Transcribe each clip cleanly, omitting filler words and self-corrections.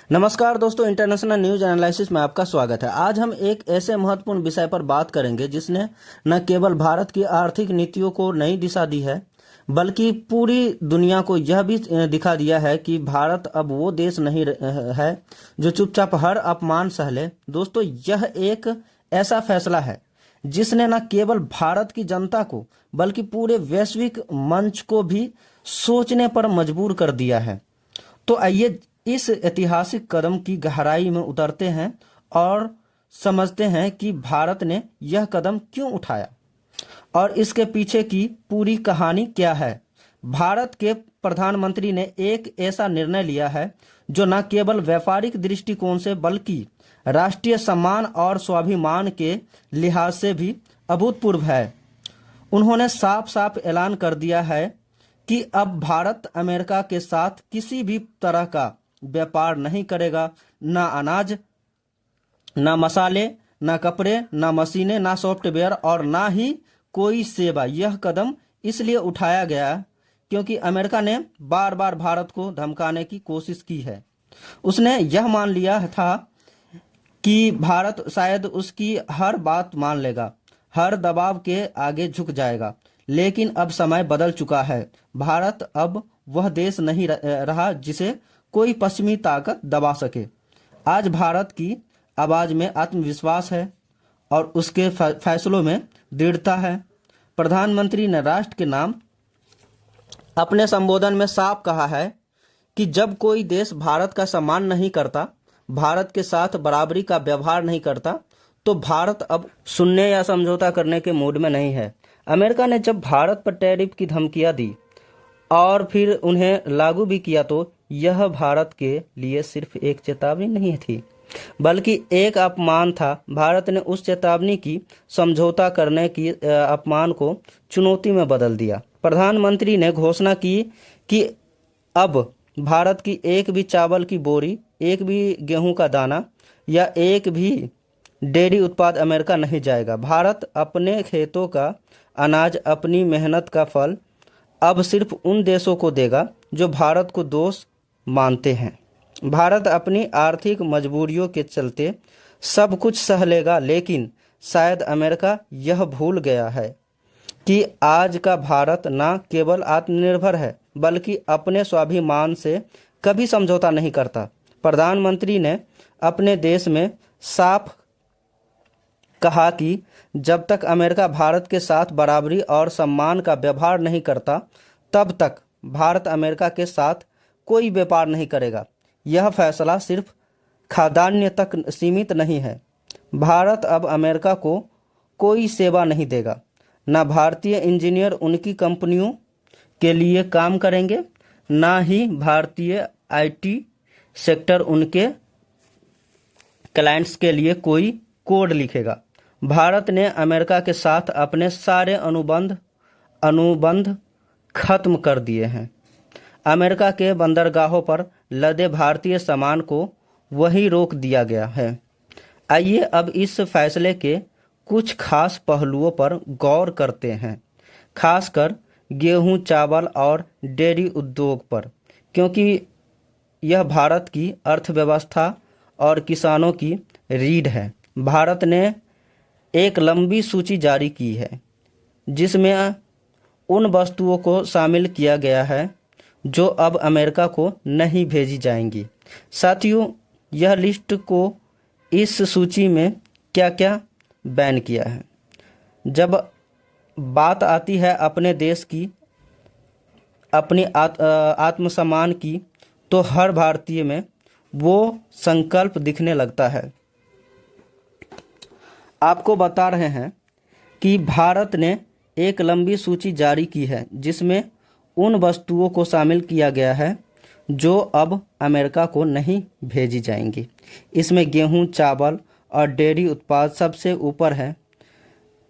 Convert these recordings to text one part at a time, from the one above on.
नमस्कार दोस्तों, international news analysis में आपका स्वागत है। आज हम एक ऐसे महत्वपूर्ण विषय पर बात करेंगे जिसने न केवल भारत की आर्थिक नीतियों को नई दिशा दी है, बल्कि पूरी दुनिया को यह भी दिखा दिया है कि भारत अब वो देश नहीं है जो चुपचाप हर अपमान सह ले। दोस्तों, यह एक ऐसा फैसला है जिसने न केवल भारत की जनता को बल्कि पूरे वैश्विक मंच को भी सोचने पर मजबूर कर दिया है। तो आइए इस ऐतिहासिक कदम की गहराई में उतरते हैं और समझते हैं कि भारत ने यह कदम क्यों उठाया और इसके पीछे की पूरी कहानी क्या है। भारत के प्रधानमंत्री ने एक ऐसा निर्णय लिया है जो न केवल व्यापारिक दृष्टिकोण से बल्कि राष्ट्रीय सम्मान और स्वाभिमान के लिहाज से भी अभूतपूर्व है। उन्होंने साफ साफ ऐलान कर दिया है कि अब भारत अमेरिका के साथ किसी भी तरह का व्यापार नहीं करेगा। ना अनाज, ना मसाले, ना कपड़े, ना मशीनें, ना सॉफ्टवेयर और ना ही कोई सेवा। यह कदम इसलिए उठाया गया क्योंकि अमेरिका ने बार बार भारत को धमकाने की कोशिश की है। उसने यह मान लिया था कि भारत शायद उसकी हर बात मान लेगा, हर दबाव के आगे झुक जाएगा। लेकिन अब समय बदल चुका है। भारत अब वह देश नहीं रहा जिसे कोई पश्चिमी ताकत दबा सके। आज भारत की आवाज में आत्मविश्वास है और उसके फैसलों में दृढ़ता है। प्रधानमंत्री ने राष्ट्र के नाम अपने संबोधन में साफ कहा है कि जब कोई देश भारत का सम्मान नहीं करता, भारत के साथ बराबरी का व्यवहार नहीं करता, तो भारत अब सुनने या समझौता करने के मूड में नहीं है। अमेरिका ने जब भारत पर टैरिफ की धमकियां दी और फिर उन्हें लागू भी किया, तो यह भारत के लिए सिर्फ एक चेतावनी नहीं थी बल्कि एक अपमान था। भारत ने उस चेतावनी की समझौता करने की अपमान को चुनौती में बदल दिया। प्रधानमंत्री ने घोषणा की कि अब भारत की एक भी चावल की बोरी, एक भी गेहूं का दाना या एक भी डेयरी उत्पाद अमेरिका नहीं जाएगा। भारत अपने खेतों का अनाज, अपनी मेहनत का फल अब सिर्फ उन देशों को देगा जो भारत को दोस्त मानते हैं। भारत अपनी आर्थिक मजबूरियों के चलते सब कुछ सह लेगा, लेकिन शायद अमेरिका यह भूल गया है कि आज का भारत न केवल आत्मनिर्भर है बल्कि अपने स्वाभिमान से कभी समझौता नहीं करता। प्रधानमंत्री ने अपने देश में साफ कहा कि जब तक अमेरिका भारत के साथ बराबरी और सम्मान का व्यवहार नहीं करता, तब तक भारत अमेरिका के साथ कोई व्यापार नहीं करेगा। यह फैसला सिर्फ खाद्यान्न तक सीमित नहीं है। भारत अब अमेरिका को कोई सेवा नहीं देगा। न भारतीय इंजीनियर उनकी कंपनियों के लिए काम करेंगे, ना ही भारतीय आईटी सेक्टर उनके क्लाइंट्स के लिए कोई कोड लिखेगा। भारत ने अमेरिका के साथ अपने सारे अनुबंध खत्म कर दिए हैं। अमेरिका के बंदरगाहों पर लदे भारतीय सामान को वहीं रोक दिया गया है। आइए अब इस फैसले के कुछ खास पहलुओं पर गौर करते हैं, खासकर गेहूं, चावल और डेयरी उद्योग पर, क्योंकि यह भारत की अर्थव्यवस्था और किसानों की रीढ़ है। भारत ने एक लंबी सूची जारी की है जिसमें उन वस्तुओं को शामिल किया गया है जो अब अमेरिका को नहीं भेजी जाएंगी। साथियों, यह लिस्ट को इस सूची में क्या क्या बैन किया है। जब बात आती है अपने देश की, अपनी आत्मसम्मान की, तो हर भारतीय में वो संकल्प दिखने लगता है। आपको बता रहे हैं कि भारत ने एक लंबी सूची जारी की है जिसमें उन वस्तुओं को शामिल किया गया है जो अब अमेरिका को नहीं भेजी जाएंगी। इसमें गेहूं, चावल और डेयरी उत्पाद सबसे ऊपर है।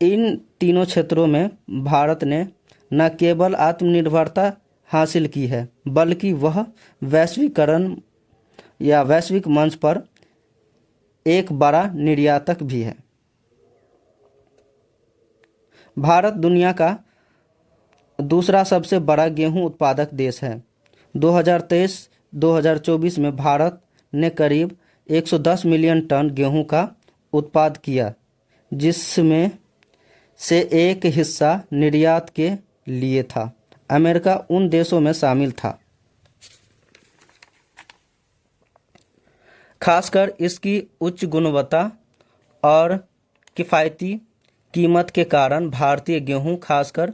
इन तीनों क्षेत्रों में भारत ने न केवल आत्मनिर्भरता हासिल की है बल्कि वह वैश्वीकरण या वैश्विक मंच पर एक बड़ा निर्यातक भी है। भारत दुनिया का दूसरा सबसे बड़ा गेहूं उत्पादक देश है। 2023-2024 में भारत ने करीब 110 मिलियन टन गेहूं का उत्पाद किया, जिसमें से एक हिस्सा निर्यात के लिए था। अमेरिका उन देशों में शामिल था। खासकर इसकी उच्च गुणवत्ता और किफ़ायती कीमत के कारण भारतीय गेहूं खासकर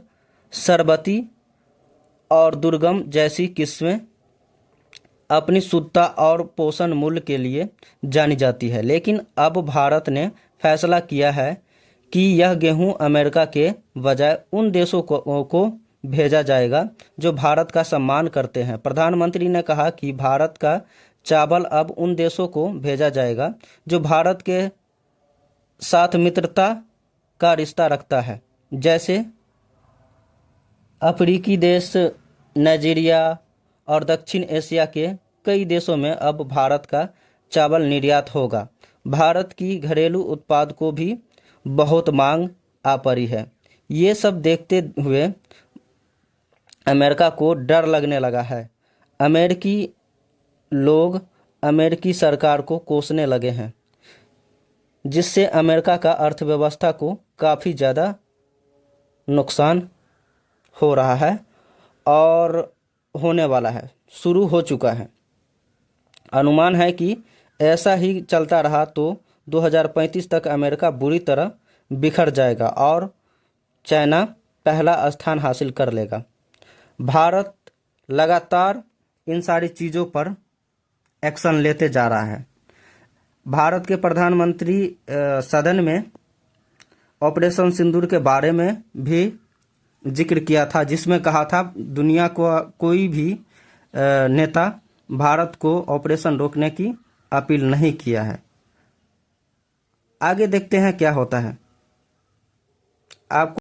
शरबती और दुर्गम जैसी किस्में अपनी शुद्धता और पोषण मूल्य के लिए जानी जाती है। लेकिन अब भारत ने फैसला किया है कि यह गेहूं अमेरिका के बजाय उन देशों को भेजा जाएगा जो भारत का सम्मान करते हैं। प्रधानमंत्री ने कहा कि भारत का चावल अब उन देशों को भेजा जाएगा जो भारत के साथ मित्रता का रिश्ता रखता है, जैसे अफ्रीकी देश, नाइजीरिया और दक्षिण एशिया के कई देशों में अब भारत का चावल निर्यात होगा। भारत की घरेलू उत्पाद को भी बहुत मांग आ पड़ी है। ये सब देखते हुए अमेरिका को डर लगने लगा है। अमेरिकी लोग अमेरिकी सरकार को कोसने लगे हैं, जिससे अमेरिका का अर्थव्यवस्था को काफ़ी ज़्यादा नुकसान हो रहा है और होने वाला है, शुरू हो चुका है। अनुमान है कि ऐसा ही चलता रहा तो 2035 तक अमेरिका बुरी तरह बिखर जाएगा और चाइना पहला स्थान हासिल कर लेगा। भारत लगातार इन सारी चीज़ों पर एक्शन लेते जा रहा है। भारत के प्रधानमंत्री सदन में ऑपरेशन सिंदूर के बारे में भी जिक्र किया था, जिसमें कहा था दुनिया को कोई भी नेता भारत को ऑपरेशन रोकने की अपील नहीं किया है। आगे देखते हैं क्या होता है। आपको